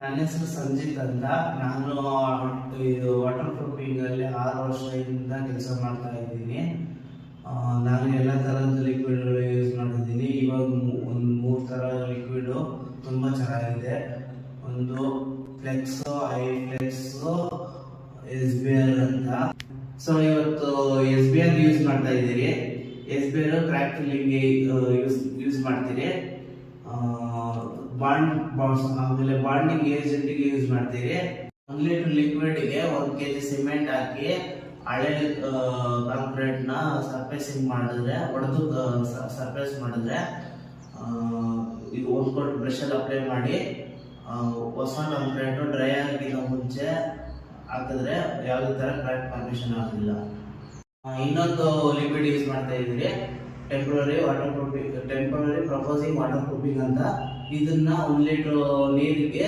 ನನ್ನ ಹೆಸರು ಸಂಜಿತ್ ಅಂತ. ನಾನು ಇದು ವಾಟರ್ ಪ್ರೂಫಿಂಗ್ ಅಲ್ಲಿ 6 ವರ್ಷದಿಂದ ಕೆಲಸ ಮಾಡ್ತಾ ಇದ್ದೀನಿ. ನಾನು ಎಲ್ಲ ಥರದ ಲಿಕ್ವಿಡ್ಗಳು ಯೂಸ್ ಮಾಡಿದ್ದೀನಿ. ಇವಾಗ ಒಂದು 3 ಥರ ಲಿಕ್ವಿಡು ತುಂಬ ಚೆನ್ನಾಗಿದೆ. ಒಂದು Flexo, I Flexo, S B R ಅಂತ. ಸೊ ಇವತ್ತು ಎಸ್ ಬಿ ಆರ್ ಯೂಸ್ ಮಾಡ್ತಾ ಇದ್ದೀರಿ. ಎಸ್ ಬಿ ಆರ್ ಕ್ರ್ಯಾಕ್ ಫಿಲ್ಲಿಂಗ್ಗೆ ಯೂಸ್ ಮಾಡ್ತೀರಿ. ಆಮೇಲೆ ಬಾಂಡಿಂಗ್ ಏಜೆಂಟ್ಗೆ ಯೂಸ್ ಮಾಡ್ತೀರಿ. 1 ಲೀಟರ್ ಲಿಕ್ವಿಡ್ಗೆ 1 kg ಸಿಮೆಂಟ್ ಹಾಕಿ ಹಳೆ ಕಾಂಕ್ರೀಟ್ ನ ಸರ್ಫೇಸಿಂಗ್ ಮಾಡಿದ್ರೆ, ಹೊಡೆದು ಸರ್ಫೇಸ್ ಮಾಡಿದ್ರೆ, ಇದು 1 ಕೋಟ್ ಬ್ರಷ್ ಅಲ್ಲಿ ಅಪ್ಲೈ ಮಾಡಿ ಹೊಸ ಕಾಂಕ್ರೀಟ್ ಡ್ರೈ ಆಗಿನ ಮುಂಚೆ ಹಾಕಿದ್ರೆ ಯಾವುದೇ ತರ ಕ್ರ್ಯಾಕ್ ಫಾರ್ಮೇಷನ್ ಆಗೋದಿಲ್ಲ. ಇನ್ನೊಂದು ಲಿಕ್ವಿಡ್ ಯೂಸ್ ಮಾಡ್ತಾ ಇದ್ದೀರಿ, ಟೆಂಪರರಿ ಪ್ರಪೋಸಿಂಗ್ ವಾಟರ್ ಪ್ರೂಫಿಂಗ್ ಅಂತ. ಇದನ್ನ 1 ಲೀಟರ್ ನೀರಿಗೆ